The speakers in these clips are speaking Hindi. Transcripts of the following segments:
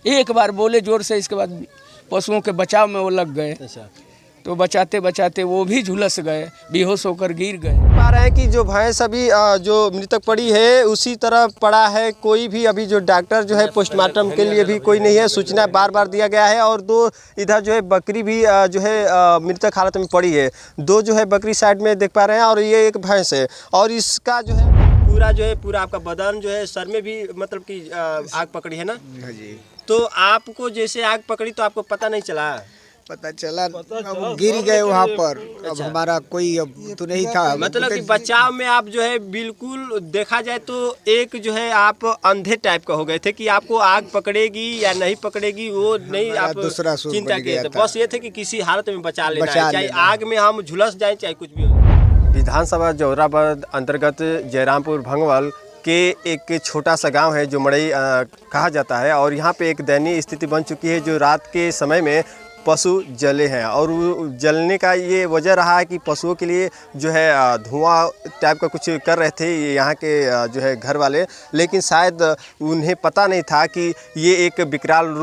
एक बार बोले जोर से, इसके बाद पशुओं के बचाव में वो लग गए। अच्छा, तो बचाते बचाते वो भी झुलस गए, बेहोश होकर गिर गए। पा रहे हैं कि जो भैंस अभी जो मृतक पड़ी है उसी तरह पड़ा है। कोई भी अभी जो डॉक्टर जो है पोस्टमार्टम के लिए भी कोई नहीं है। सूचना बार बार दिया गया है। और दो इधर जो है बकरी भी जो है मृतक हालत में पड़ी है। दो जो है बकरी साइड में देख पा रहे हैं और ये एक भैंस है। और इसका जो है पूरा आपका बदन जो है, सर में भी मतलब कि आग पकड़ी है ना जी। तो आपको जैसे आग पकड़ी तो आपको पता नहीं चला? पता चला, अब गिर गए वहाँ पर। अब हमारा कोई अब तो नहीं था। मतलब कि बचाव में आप जो है बिल्कुल देखा जाए तो एक जो है आप अंधे टाइप का हो गए थे कि आपको आग पकड़ेगी या नहीं पकड़ेगी वो नहीं आप दूसरा चिंता किए थे। बस ये थे कि किसी हालत में बचा लेना है, चाहे आग में हम झुलस जाए चाहे कुछ भी हो। विधानसभा जोराबाद अंतर्गत जयरामपुर भंगवल के एक छोटा सा गांव है जो मड़ई कहा जाता है। और यहाँ पे एक दयनीय स्थिति बन चुकी है। जो रात के समय में पशु जले हैं और जलने का ये वजह रहा है कि पशुओं के लिए जो है धुआं टाइप का कुछ कर रहे थे यहाँ के जो है घर वाले। लेकिन शायद उन्हें पता नहीं था कि ये एक विकराल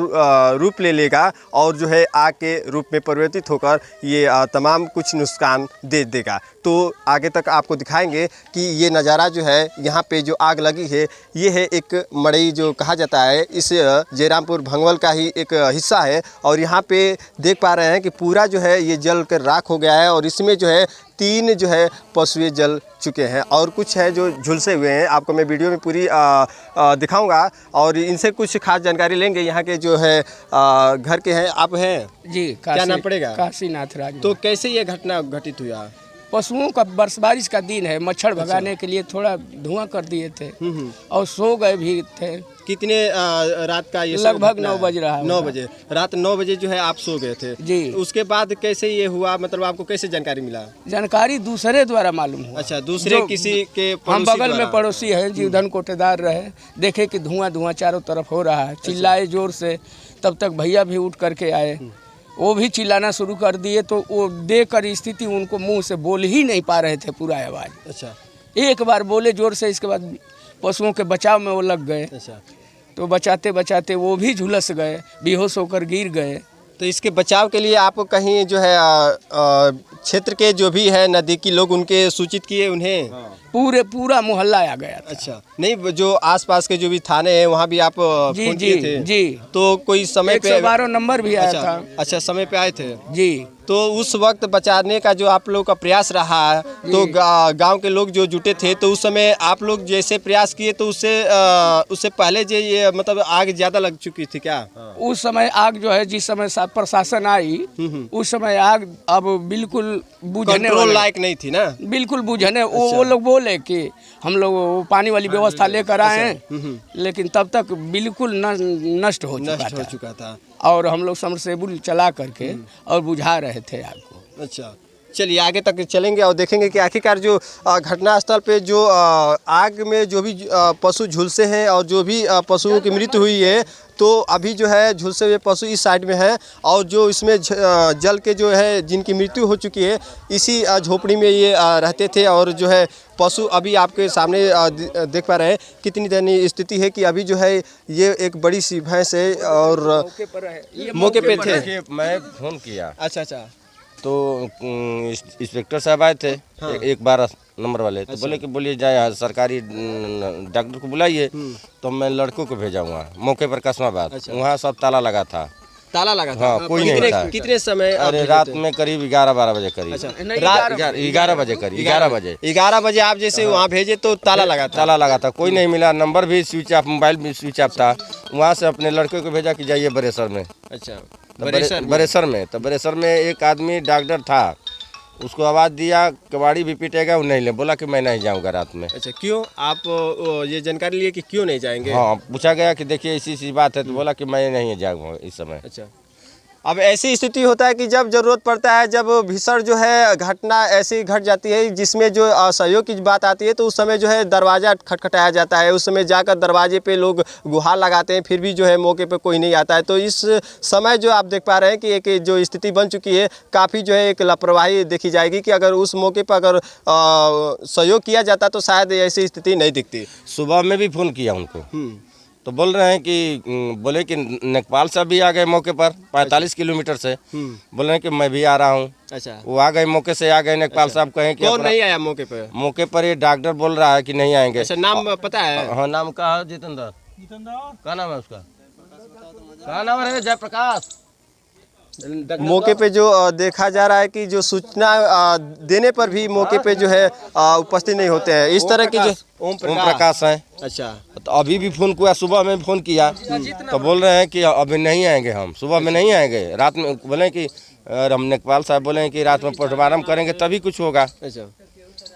रूप ले लेगा और जो है आग के रूप में परिवर्तित होकर ये तमाम कुछ नुकसान दे देगा। तो आगे तक आपको दिखाएंगे कि ये नज़ारा जो है यहाँ पे जो आग लगी है ये है एक मड़ई जो कहा जाता है। इस जयरामपुर भंगवल का ही एक हिस्सा है। और यहाँ पे देख पा रहे हैं कि पूरा जो है ये जल कर राख हो गया है। और इसमें जो है 3 जो है पशुएं जल चुके हैं और कुछ है जो झुलसे हुए हैं। आपको मैं वीडियो में पूरी दिखाऊंगा और इनसे कुछ खास जानकारी लेंगे। यहाँ के जो है घर के हैं, आप हैं जी। क्या नाम पड़ेगा? काशीनाथ राज। तो कैसे ये घटना घटित हुआ? पशुओं का बारिश का दिन है, मच्छर भगाने के लिए थोड़ा धुआं कर दिए थे और सो गए भी थे। कितने रात का ये? लगभग 9 बज रहा है। 9 बजे, रात 9 बजे जो है आप सो गए थे जी। उसके बाद कैसे ये हुआ, मतलब आपको कैसे जानकारी मिला? जानकारी दूसरे द्वारा मालूम हुआ। अच्छा, दूसरे किसी के हम बगल में पड़ोसी हैं, जीवधन कोटेदार रहे, देखे कि धुआं चारों तरफ हो रहा है। चिल्लाए जोर से, तब तक भैया भी उठ करके आए, वो भी चिल्लाना शुरू कर दिए। तो वो देख कर स्थिति उनको मुंह से बोल ही नहीं पा रहे थे पूरा आवाज़। अच्छा, एक बार बोले जोर से, इसके बाद पशुओं के बचाव में वो लग गए। अच्छा, तो बचाते बचाते वो भी झुलस गए, बेहोश होकर गिर गए। तो इसके बचाव के लिए आप कहीं जो है क्षेत्र के जो भी है नज़दीकी लोग उनके सूचित किए उन्हें? पूरा मोहल्ला आ गया था। अच्छा, नहीं जो आसपास के जो भी थाने हैं वहाँ भी आप जी फोन जी किए थे? जी। तो कोई समय पे 112 नंबर भी आया था। अच्छा, समय पे आए थे जी। तो उस वक्त बचाने का जो आप लोग का प्रयास रहा तो गांव के लोग जो जुटे थे तो उस समय आप लोग जैसे प्रयास किए तो उससे पहले जो ये मतलब आग ज़्यादा लग चुकी थी क्या? उस समय आग जो है, जिस समय प्रशासन आई उस समय आग अब बिल्कुल बुझने कंट्रोल लायक नहीं थी ना? बिल्कुल बुझने। वो लोग बोले कि हम लोग पानी वाली व्यवस्था लेकर आए हैं, लेकिन तब तक बिल्कुल नष्ट हो चुका था। और हम लोग समरसेबुल चला करके और बुझा रहे थे आग को। अच्छा, चलिए आगे तक चलेंगे और देखेंगे कि आखिरकार जो घटनास्थल पे जो आग में जो भी पशु झुलसे हैं और जो भी पशुओं की मृत्यु हुई है तो अभी जो है झुलसे हुए पशु इस साइड में है। और जो इसमें जल के जो है जिनकी मृत्यु हो चुकी है इसी झोपड़ी में ये रहते थे। और जो है पशु अभी आपके सामने देख पा रहे हैं कितनी दयनीय स्थिति है कि अभी जो है ये एक बड़ी सी भैंस है और मौके पे थे। मैं फ़ोन किया। अच्छा, तो इंस्पेक्टर साहब आए थे। हाँ। 112 नंबर वाले। तो बोले कि बोलिए जाए सरकारी डॉक्टर को बुलाइए। तो मैं लड़कों को भेजा हुआ मौके पर कस्माबाद। अच्छा। वहाँ सब ताला लगा था। हाँ, कोई नहीं था। कितने समय? अरे रात में करीब 11-12 बजे करीब। अच्छा, रात 11 बजे करीब 11 बजे आप जैसे वहाँ भेजे तो ताला लगा था। कोई नहीं मिला, नंबर भी स्विच ऑफ, मोबाइल भी स्विच ऑफ था। वहाँ से अपने लड़के को भेजा कि जाइए बरेसर में। अच्छा, बरेसर में। तो बरेसर में एक आदमी डॉक्टर था, उसको आवाज़ दिया कबाड़ी भी पीटेगा, वो नहीं ले, बोला कि मैं नहीं जाऊँगा रात में। अच्छा, क्यों? आप ये जानकारी लिए कि क्यों नहीं जाएंगे? हाँ, पूछा गया कि देखिए ऐसी बात है तो बोला कि मैं नहीं जाऊँगा इस समय। अच्छा, अब ऐसी स्थिति होता है कि जब ज़रूरत पड़ता है, जब भीषण जो है घटना ऐसी घट जाती है जिसमें जो असहयोग की बात आती है तो उस समय जो है दरवाज़ा खटखटाया जाता है। उस समय जाकर दरवाजे पे लोग गुहार लगाते हैं, फिर भी जो है मौके पे कोई नहीं आता है। तो इस समय जो आप देख पा रहे हैं कि एक जो स्थिति बन चुकी है, काफ़ी जो है एक लापरवाही देखी जाएगी कि अगर उस मौके पर अगर सहयोग किया जाता तो शायद ऐसी स्थिति नहीं दिखती। सुबह में भी फ़ोन किया उनको, तो बोल रहे हैं कि बोले कि नेपाल से भी आ गए मौके पर 45 किलोमीटर से। बोल रहे हैं कि मैं भी आ रहा हूँ। अच्छा, वो आ गए, मौके से आ गए। नेपाल साहब कहें कि कौन नहीं आया मौके पे? मौके पर ये डॉक्टर बोल रहा है कि नहीं आएंगे। अच्छा, नाम पता है? हाँ, नाम का है जितेंद्र। क्या नाम है उसका? क्या नाम है? जयप्रकाश। मौके पे जो देखा जा रहा है कि जो सूचना देने पर भी मौके पे जो है उपस्थित नहीं होते हैं। इस तरह की जो ओम प्रकाश है। अच्छा, तो अभी भी फोन किया, सुबह में फोन किया तो बोल रहे हैं कि अभी नहीं आएंगे, हम सुबह में नहीं आएंगे, रात में बोले कि हम नेपाल साहब बोले हैं कि रात में पोस्टमार्टम करेंगे तभी कुछ होगा। अच्छा,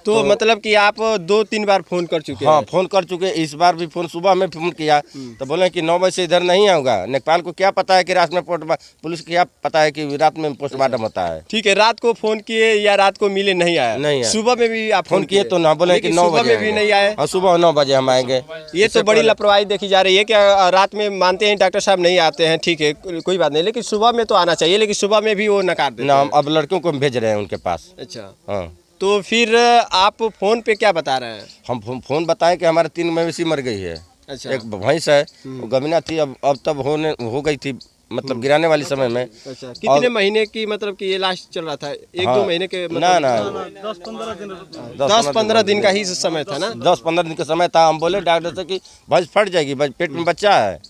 तो मतलब कि आप 2-3 बार फोन कर चुके हैं? हाँ, फोन कर चुके। इस बार भी फोन सुबह में फोन किया तो बोले कि 9 बजे से इधर नहीं आऊँगा। नेपाल को क्या पता है कि रात में पुलिस को क्या पता है कि रात में पोस्टमार्टम होता है। ठीक है, रात को फोन किए या रात को मिले, नहीं आया? नहीं आया। सुबह में भी आप फोन किए तो ना बोले कि 9 सुबह बजे में भी नहीं आए। और सुबह 9 बजे हम आएंगे। ये तो बड़ी लापरवाही देखी जा रही है कि रात में मानते हैं डॉक्टर साहब नहीं आते हैं, ठीक है कोई बात नहीं, लेकिन सुबह में तो आना चाहिए, लेकिन सुबह में भी वो नकार देते ना, हैं। हम अब लड़कियों को भेज रहे हैं उनके पास। अच्छा, हाँ, तो फिर आप फोन पे क्या बता रहे हैं? हम फोन बताएं कि हमारे 3 मवेशी मर गई है। अच्छा, एक भैंस है, वो गमीना थी, अब तब हो गई थी, मतलब गिराने वाली समय में। अच्छा, कितने महीने की, मतलब कि ये लास्ट चल रहा था? 1-2 महीने के मतलब? ना 10-15 दिन का ही समय था ना? 10-15 दिन का समय था। हम बोले डॉक्टर से कि भैंस फट जाएगी, पेट में बच्चा है,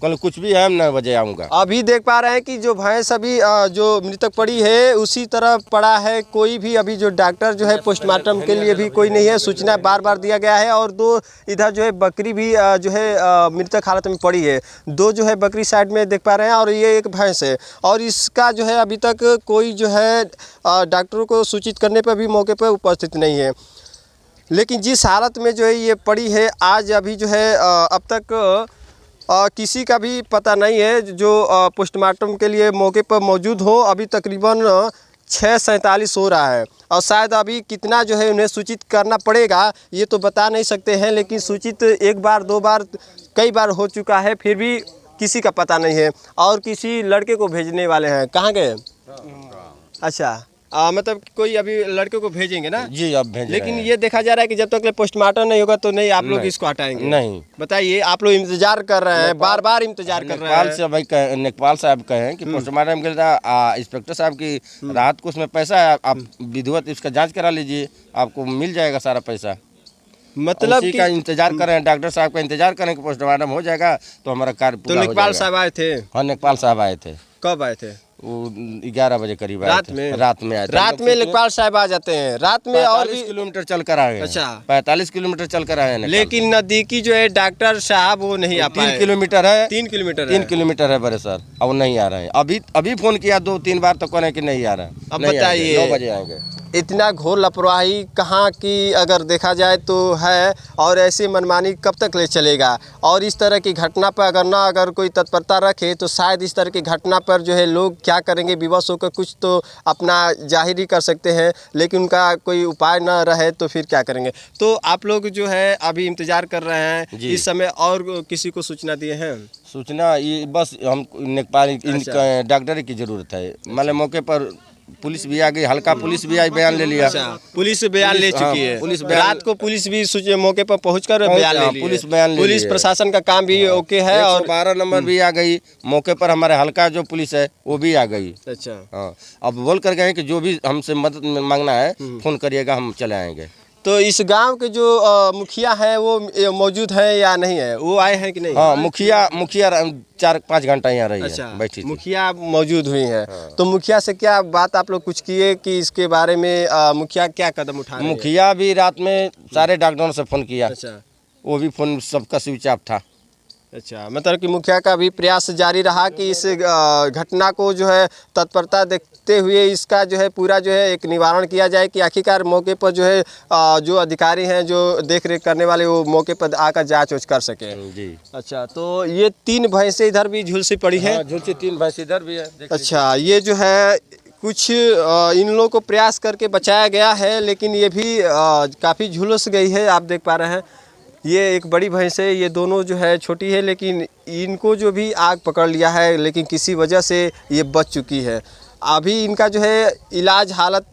कल कुछ भी है, हम 9 बजे आऊँगा। अभी देख पा रहे हैं कि जो भैंस अभी जो मृतक पड़ी है उसी तरह पड़ा है, कोई भी अभी जो डॉक्टर जो है पोस्टमार्टम के लिए भी कोई नहीं है। सूचना बार बार दिया गया है। और 2 इधर जो है बकरी भी जो है मृतक हालत में पड़ी है। 2 जो है बकरी साइड में देख पा रहे हैं और ये एक भैंस है। और इसका जो है अभी तक कोई जो है डॉक्टरों को सूचित करने पर भी मौके पर उपस्थित नहीं है। लेकिन जिस हालत में जो है ये पड़ी है आज, अभी जो है अब तक किसी का भी पता नहीं है जो पोस्टमार्टम के लिए मौके पर मौजूद हो। अभी तकरीबन 6:47 हो रहा है और शायद अभी कितना जो है उन्हें सूचित करना पड़ेगा ये तो बता नहीं सकते हैं, लेकिन सूचित 1 बार 2 बार कई बार हो चुका है, फिर भी किसी का पता नहीं है। और किसी लड़के को भेजने वाले हैं, कहाँ गए? अच्छा, मतलब कोई अभी लड़के को भेजेंगे ना? जी, अब भेज। लेकिन ये देखा जा रहा है कि जब तक पोस्टमार्टम नहीं होगा तो नहीं आप लोग इसको हटाएंगे? नहीं। बताइए, आप लोग इंतजार कर रहे हैं, बार बार इंतजार कर रहे हैं। नेपाल साहब कहें कि पोस्टमार्टम के लिए इंस्पेक्टर साहब की राहत को उसमें पैसा है, आप विधिवत इसका जांच करा लीजिए, आपको मिल जाएगा सारा पैसा। मतलब का इंतजार कर रहे हैं, डॉक्टर साहब का इंतजार करें कि पोस्टमार्टम हो जाएगा तो हमारा कार्य पूरा हो जाएगा। नेपाल साहब आए थे? हाँ, नेपाल साहब आए थे। कब आए थे? वो 11 बजे करीब रात में? रात में आए थे। रात में नेपाल साहब आ जाते हैं रात में? और 45 किलोमीटर चल कर आए हैं। अच्छा, 45 किलोमीटर चल कर आए हैं। लेकिन नजदीकी जो है डॉक्टर साहब वो नहीं आ पाए। 3 किलोमीटर है। 3 किलोमीटर 3 किलोमीटर है बड़े सर, अब नहीं आ रहे हैं। अभी फोन किया 2-3 बार तो कहने कि नहीं आ रहा है। अब बताइए, 9 बजे आएंगे। इतना घोर लापरवाही कहाँ की अगर देखा जाए तो है, और ऐसी मनमानी कब तक ले चलेगा? और इस तरह की घटना पर अगर कोई तत्परता रखे तो शायद इस तरह की घटना पर जो है लोग क्या करेंगे, विवश होकर कुछ तो अपना जाहिर ही कर सकते हैं, लेकिन उनका कोई उपाय ना रहे तो फिर क्या करेंगे? तो आप लोग जो है अभी इंतजार कर रहे हैं इस समय, और किसी को सूचना दिए हैं? सूचना ये बस हम नेपाल डॉक्टर की जरूरत है। मतलब मौके पर पुलिस भी आ गई, हल्का पुलिस भी आई, बयान ले लिया। अच्छा, पुलिस बयान ले चुकी है? पुलिस रात को पुलिस भी मौके पर पहुंचकर बयान ले ली। पुलिस बयान ले पुलिस प्रशासन का काम भी ओके है। और 112 नंबर भी आ गई मौके पर, हमारे हल्का जो पुलिस है वो भी आ गई। अच्छा, हाँ, अब बोल कर गए कि जो भी हमसे मदद मांगना है फोन करिएगा, हम चले आएंगे। तो इस गांव के जो मुखिया है वो मौजूद है या नहीं है? वो आए हैं कि नहीं? हाँ, मुखिया 4-5 घंटा यहाँ रही अच्छा, है, बैठी थी। मुखिया मौजूद हुई हैं। तो मुखिया से क्या बात आप लोग कुछ किए कि इसके बारे में मुखिया क्या कदम उठा रहे हैं? मुखिया भी रात में सारे डॉक्टरों से फोन किया। अच्छा, वो भी फोन सबका स्विच ऑफ था। अच्छा, मतलब कि मुखिया का भी प्रयास जारी रहा कि इस घटना को जो है तत्परता देखते हुए इसका जो है पूरा जो है एक निवारण किया जाए, कि आखिरकार मौके पर जो है जो अधिकारी हैं जो देख रेख करने वाले वो मौके पर आकर जांच कर सके। जी। अच्छा, तो ये 3 भैंसें इधर भी झुलसी पड़ी है? हाँ, झुलसी 3 भैंस इधर भी है। अच्छा, ये जो है कुछ इन लोगों को प्रयास करके बचाया गया है, लेकिन ये भी काफ़ी झुलस गई है। आप देख पा रहे हैं ये एक बड़ी भैंस है, ये दोनों जो है छोटी है, लेकिन इनको जो भी आग पकड़ लिया है, लेकिन किसी वजह से ये बच चुकी है। अभी इनका जो है इलाज हालत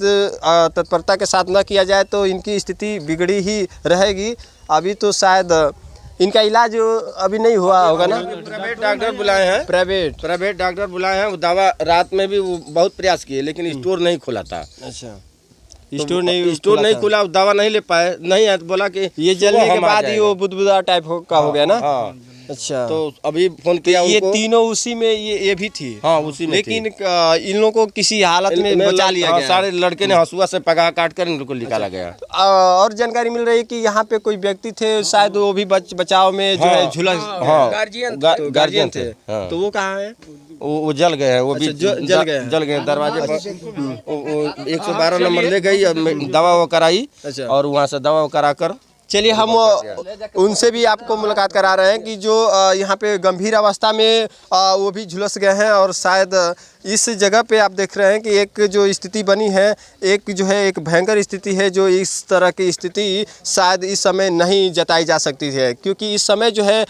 तत्परता के साथ न किया जाए तो इनकी स्थिति बिगड़ी ही रहेगी। अभी तो शायद इनका इलाज अभी नहीं हुआ होगा ना? प्राइवेट डॉक्टर बुलाए हैं, प्राइवेट डॉक्टर बुलाए हैं। वो दवा रात में भी वो बहुत प्रयास किए लेकिन स्टोर नहीं खुला था। अच्छा, स्टोर नहीं खुला, दवा नहीं ले पाए, नहीं है तो बोला कि ये जलने के हम आ बाद ही वो बुदबुदा टाइप का हो गया ना? हाँ। अच्छा, तो अभी फोन किया ये उनको। तीनों उसी में ये भी थी? हाँ, उसी में लेकिन इन लोगों को किसी हालत में बचा लिया गया? सारे लड़के ने हंसुआ से पगा काट कर इनको निकाला गया। और जानकारी मिल रही है कि यहाँ पे कोई व्यक्ति थे शायद, वो भी बचाव में जो है झुलस, गार्जियन थे। तो वो कहाँ है? वो जल गए हैं, वो भी जल गए हैं। दरवाजे पर 112 नंबर ले गई, दवा वो कराई और वहाँ से दवा करा कर। चलिए हम उनसे भी आपको मुलाकात करा रहे हैं कि जो यहाँ पे गंभीर अवस्था में वो भी झुलस गए हैं और शायद इस जगह पे आप देख रहे हैं कि एक जो स्थिति बनी है, एक जो है एक भयंकर स्थिति है, जो इस तरह की स्थिति शायद इस समय नहीं जताई जा सकती है, क्योंकि इस समय जो है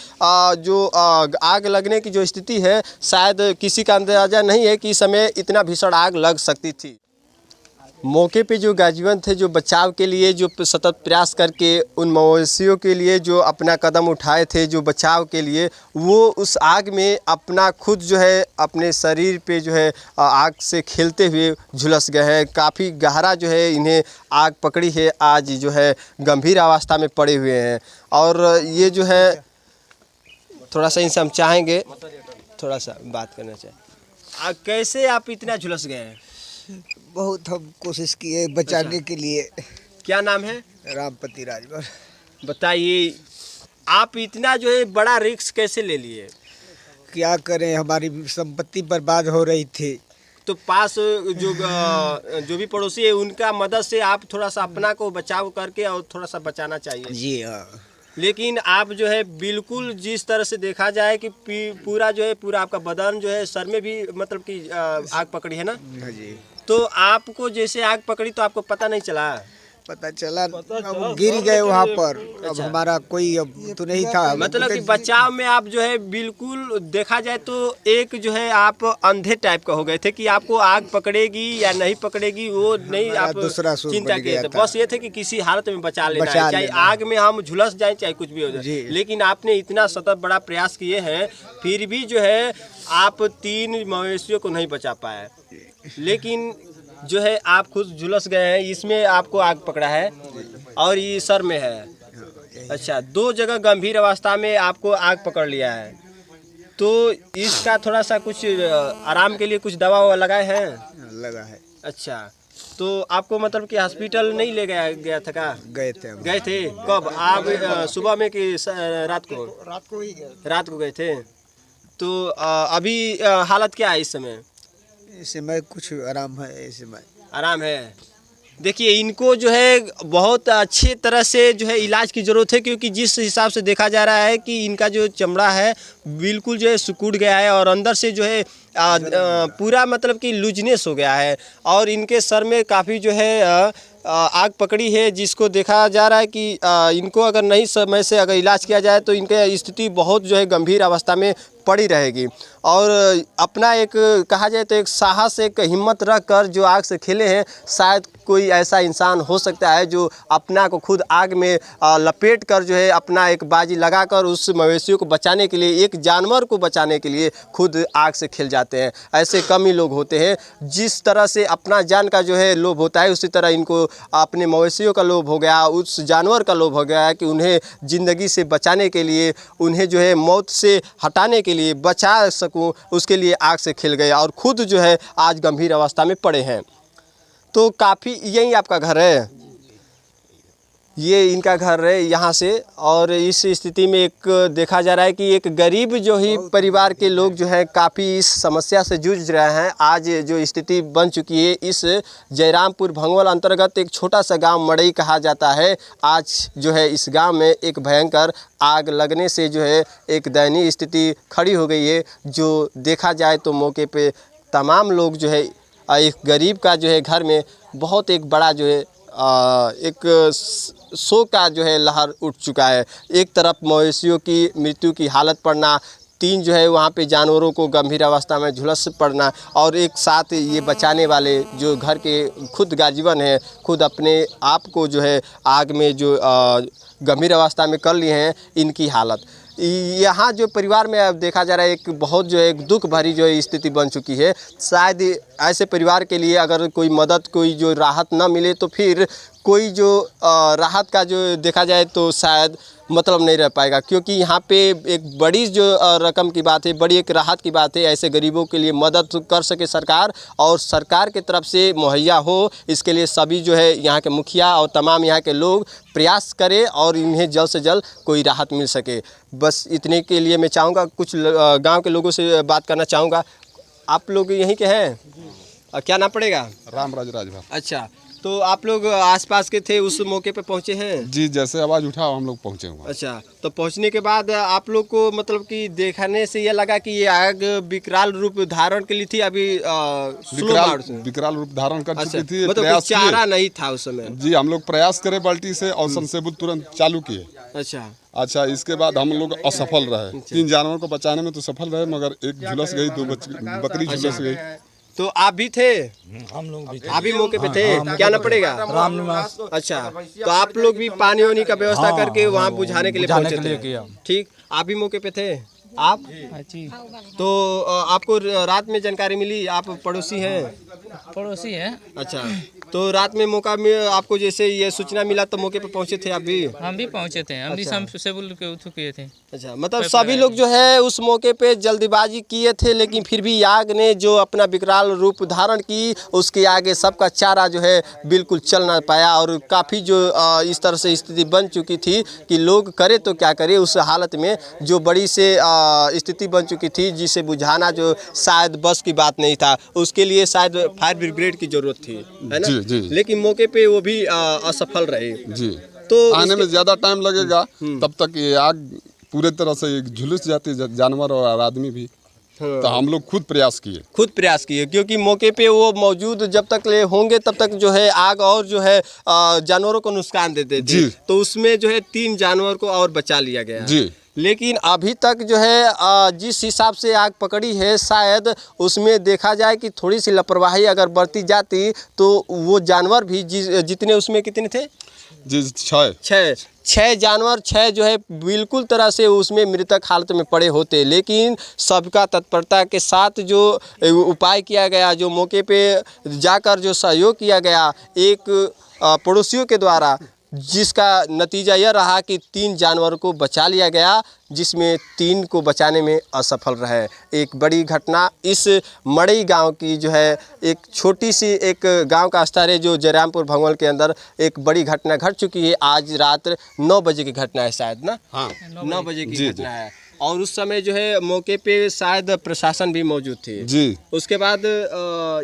जो आग लगने की जो स्थिति है शायद किसी का अंदाज़ा नहीं है कि इस समय इतना भीषण आग लग सकती थी। मौके पे जो गाजीवन थे, जो बचाव के लिए जो सतत प्रयास करके उन मवेशियों के लिए जो अपना कदम उठाए थे, जो बचाव के लिए, वो उस आग में अपना खुद जो है अपने शरीर पे जो है आग से खेलते हुए झुलस गए हैं। काफ़ी गहरा जो है इन्हें आग पकड़ी है, आज जो है गंभीर अवस्था में पड़े हुए हैं। और ये जो है थोड़ा सा इनसे हम चाहेंगे थोड़ा सा बात करना चाहिए। कैसे आप इतना झुलस गए हैं? बहुत हम कोशिश किए बचाने के लिए। क्या नाम है? रामपति राजभर। बताइए, आप इतना जो है बड़ा रिस्क कैसे ले लिए? क्या करें, हमारी संपत्ति बर्बाद हो रही थी। तो पास जो भी पड़ोसी है उनका मदद से आप थोड़ा सा अपना को बचाव करके और थोड़ा सा बचाना चाहिए। जी हाँ। लेकिन आप जो है बिल्कुल जिस तरह से देखा जाए कि पूरा जो है पूरा आपका बदन जो है, सर में भी मतलब कि आग पकड़ी है ना? जी। तो आपको जैसे आग पकड़ी तो आपको पता नहीं चला? पता चला, अब गिर गए वहाँ पर। अब हमारा कोई अब तो नहीं था, मतलब कि बचाव में आप जो है बिल्कुल देखा जाए तो एक जो है आप अंधे टाइप का हो गए थे कि आपको आग पकड़ेगी या नहीं पकड़ेगी वो नहीं आप दूसरा चिंता किए थे। बस ये थे कि किसी हालत में बचा लेना है, चाहे आग में हम झुलस जाए चाहे कुछ भी हो जाए। लेकिन आपने इतना सतत बड़ा प्रयास किए हैं, फिर भी जो है आप 3 मवेशियों को नहीं बचा पाए, लेकिन जो है आप खुद झुलस गए हैं। इसमें आपको आग पकड़ा है और ये सर में है। अच्छा, 2 जगह गंभीर अवस्था में आपको आग पकड़ लिया है। तो इसका थोड़ा सा कुछ आराम के लिए कुछ दवा लगाए हैं? लगा है। अच्छा, तो आपको मतलब कि हॉस्पिटल नहीं ले गया था का? गए थे। कब? आप सुबह में कि रात को? रात को गए थे। तो अभी हालत क्या है इस समय? इस समय कुछ आराम है, इस समय आराम है। देखिए, इनको जो है बहुत अच्छे तरह से जो है इलाज की ज़रूरत है, क्योंकि जिस हिसाब से देखा जा रहा है कि इनका जो चमड़ा है बिल्कुल जो है सिकुड़ गया है और अंदर से जो है पूरा मतलब कि लूजनेस हो गया है और इनके सर में काफ़ी जो है आग पकड़ी है, जिसको देखा जा रहा है कि इनको अगर नहीं समय से अगर इलाज किया जाए तो इनकी स्थिति बहुत जो है गंभीर अवस्था में पड़ी रहेगी। और अपना एक कहा जाए तो एक साहस, एक हिम्मत रख कर जो आग से खेले हैं, शायद कोई ऐसा इंसान हो सकता है जो अपना को खुद आग में लपेट कर जो है अपना एक बाजी लगाकर उस मवेशियों को बचाने के लिए, एक जानवर को बचाने के लिए खुद आग से खेल जाते हैं। ऐसे कम ही लोग होते हैं। जिस तरह से अपना जान का जो है लोभ होता है, उसी तरह इनको अपने मवेशियों का लोभ हो गया, उस जानवर का लोभ हो गया कि उन्हें ज़िंदगी से बचाने के लिए, उन्हें जो है मौत से हटाने के लिए, बचा सकूं उसके लिए आग से खेल गए और खुद जो है आज गंभीर अवस्था में पड़े हैं। तो काफ़ी, यही आपका घर है? ये इनका घर है यहाँ से। और इस स्थिति में एक देखा जा रहा है कि एक गरीब जो ही परिवार के लोग जो है काफ़ी इस समस्या से जूझ रहे हैं। आज जो स्थिति बन चुकी है, इस जयरामपुर भंगवल अंतर्गत एक छोटा सा गांव मड़ई कहा जाता है। आज जो है इस गांव में एक भयंकर आग लगने से जो है एक दयनीय स्थिति खड़ी हो गई है। जो देखा जाए तो मौके पे तमाम लोग जो है, एक गरीब का जो है घर में बहुत एक बड़ा जो है एक शोक का जो है लहर उठ चुका है। एक तरफ मवेशियों की मृत्यु की हालत पड़ना, 3 जो है वहाँ पे जानवरों को गंभीर अवस्था में झुलस पड़ना, और एक साथ ये बचाने वाले जो घर के खुद गाजीवन हैं, खुद अपने आप को जो है आग में जो गंभीर अवस्था में कर लिए हैं इनकी हालत। यहाँ जो परिवार में अब देखा जा रहा है एक बहुत जो है एक दुख भरी जो है स्थिति बन चुकी है। शायद ऐसे परिवार के लिए अगर कोई मदद कोई जो राहत ना मिले तो फिर कोई जो राहत का जो देखा जाए तो शायद मतलब नहीं रह पाएगा, क्योंकि यहाँ पे एक बड़ी जो रकम की बात है, बड़ी एक राहत की बात है। ऐसे गरीबों के लिए मदद कर सके सरकार और सरकार की तरफ से मुहैया हो, इसके लिए सभी जो है यहाँ के मुखिया और तमाम यहाँ के लोग प्रयास करें और इन्हें जल्द से जल्द कोई राहत मिल सके। बस इतने के लिए मैं चाहूँगा, कुछ गाँव के लोगों से बात करना चाहूँगा। आप लोग यहीं के हैं? क्या नाम पड़ेगा? रामराज राजभर। अच्छा, तो आप लोग आसपास के थे, उस मौके पे पहुंचे हैं? जी, जैसे आवाज़ उठा हम लोग पहुंचे हुए। अच्छा, तो पहुंचने के बाद आप लोग को मतलब कि देखने से ये लगा कि ये आग विकराल रूप धारण के लिए थी, अभी विकराल रूप धारण कर चुकी थी। मतलब कोई चारा नहीं था उस समय? जी, हम लोग प्रयास करे बाल्टी से और संसेबुल तुरंत चालू किए। अच्छा, इसके बाद हम लोग असफल रहे। 3 जानवर को बचाने में तो सफल रहे, मगर एक झुलस गई, 2 बकरी झुलस गई। तो आप भी थे? हम लोग भी थे। आप भी मौके पे थे? क्या ना पड़ेगा? राम निवास। अच्छा, तो आप लोग भी पानी वानी का व्यवस्था करके वहाँ बुझाने के लिए पहुँचे थे? ठीक, आप भी मौके पे थे? आप जी। तो आपको रात में जानकारी मिली? आप पड़ोसी हैं? पड़ोसी हैं। अच्छा, तो रात में मौका में आपको जैसे ये सूचना मिला तो मौके पे पहुंचे थे आप भी? हम भी पहुंचे थे, हम भी से बोल के उठो किए थे। अच्छा, मतलब सभी लोग जो है उस मौके पे जल्दीबाजी किए थे, लेकिन फिर भी आग ने जो अपना विकराल रूप धारण की, उसके आगे सबका चारा जो है बिल्कुल चल ना पाया और काफ़ी जो इस तरह से स्थिति बन चुकी थी कि लोग करे तो क्या करे। उस हालत में जो बड़ी से स्थिति बन चुकी थी जिसे बुझाना जो शायद बस की बात नहीं था, उसके लिए शायद फायर ब्रिगेड की जरूरत थी, है ना? जी। लेकिन मौके पे वो भी असफल रहे। जी, तो आने में ज़्यादा टाइम लगेगा, तब तक ये आग पूरे तरह से झुलस जाती जानवर और आदमी भी। तो हम लोग खुद प्रयास किए क्योंकि मौके पे वो मौजूद जब तक ले होंगे तब तक जो है आग और जो है जानवरों को नुकसान देते थे। तो उसमें जो है 3 जानवर को और बचा लिया गया जी। लेकिन अभी तक जो है जिस हिसाब से आग पकड़ी है, शायद उसमें देखा जाए कि थोड़ी सी लापरवाही अगर बरती जाती तो वो जानवर भी जितने उसमें कितने थे जी, 6 जानवर 6 जो है बिल्कुल तरह से उसमें मृतक हालत में पड़े होते। लेकिन सबका तत्परता के साथ जो उपाय किया गया, जो मौके पे जाकर जो सहयोग किया गया एक पड़ोसियों के द्वारा, जिसका नतीजा यह रहा कि 3 जानवरों को बचा लिया गया, जिसमें 3 को बचाने में असफल रहे। एक बड़ी घटना इस मड़ई गांव की जो है एक छोटी सी एक गांव का स्तर है जो जयरामपुर भंगवल के अंदर एक बड़ी घटना घट चुकी है। आज रात 9 बजे की घटना है शायद ना? हाँ, 9 बजे की घटना है। और उस समय जो है मौके पे शायद प्रशासन भी मौजूद थे जी। उसके बाद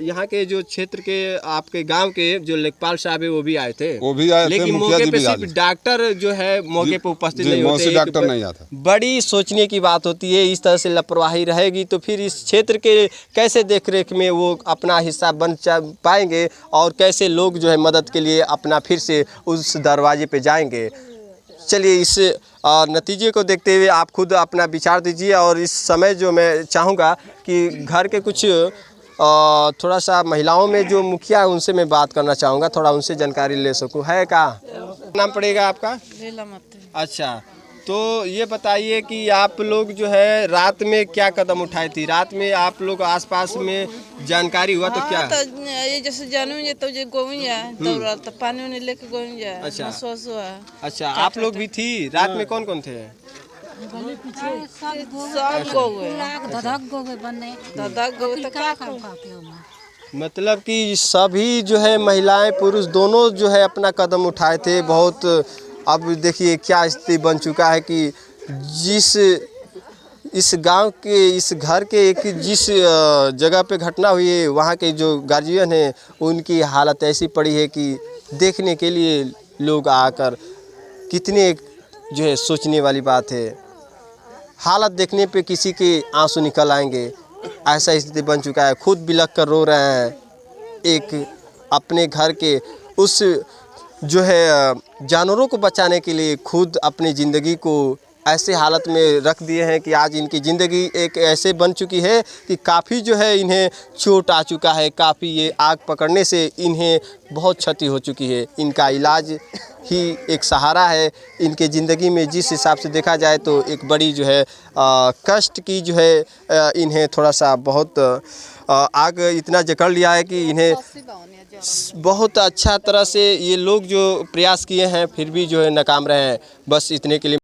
यहाँ के जो क्षेत्र के आपके गांव के जो लेखपाल साहब है वो भी आए थे, लेकिन मौके पे सिर्फ डॉक्टर जो है मौके पे उपस्थित नहीं होते। डॉक्टर नहीं आता। बड़ी सोचने की बात होती है, इस तरह से लापरवाही रहेगी तो फिर इस क्षेत्र के कैसे देखरेख में वो अपना हिस्सा बन पाएंगे और कैसे लोग जो है मदद के लिए अपना फिर से उस दरवाजे पे जाएंगे। चलिए, इस नतीजे को देखते हुए आप खुद अपना विचार दीजिए। और इस समय जो मैं चाहूँगा कि घर के कुछ थोड़ा सा महिलाओं में जो मुखिया है उनसे मैं बात करना चाहूँगा, थोड़ा उनसे जानकारी ले सकूँ। है का नाम पड़ेगा आपका? अच्छा, तो ये बताइए कि आप लोग जो है रात में क्या कदम उठाई थी? रात में आप लोग आसपास में जानकारी हुआ तो क्या? तो ये जैसे जानू ये तो जो गोविंद जाए तो पानी उन्हें लेके गोविंद जाए। अच्छा, आप लोग भी थी रात में? कौन कौन थे? मतलब कि सभी जो है महिलाएं पुरुष दोनों जो है अपना कदम उठाए थे। बहुत अब देखिए क्या स्थिति बन चुका है कि जिस इस गांव के इस घर के एक जिस जगह पे घटना हुई है वहाँ के जो गार्जियन हैं उनकी हालत ऐसी पड़ी है कि देखने के लिए लोग आकर कितने जो है सोचने वाली बात है। हालत देखने पे किसी के आंसू निकल आएंगे, ऐसा स्थिति बन चुका है। खुद बिलख कर रो रहे हैं। एक अपने घर के उस जो है जानवरों को बचाने के लिए खुद अपनी ज़िंदगी को ऐसे हालत में रख दिए हैं कि आज इनकी ज़िंदगी एक ऐसे बन चुकी है कि काफ़ी जो है इन्हें चोट आ चुका है, काफ़ी ये आग पकड़ने से इन्हें बहुत क्षति हो चुकी है। इनका इलाज ही एक सहारा है इनके ज़िंदगी में। जिस हिसाब से देखा जाए तो एक बड़ी जो है कष्ट की जो है इन्हें थोड़ा सा बहुत आग इतना जकड़ लिया है कि इन्हें बहुत अच्छा तरह से ये लोग जो प्रयास किए हैं फिर भी जो है नाकाम रहे हैं। बस इतने के लिए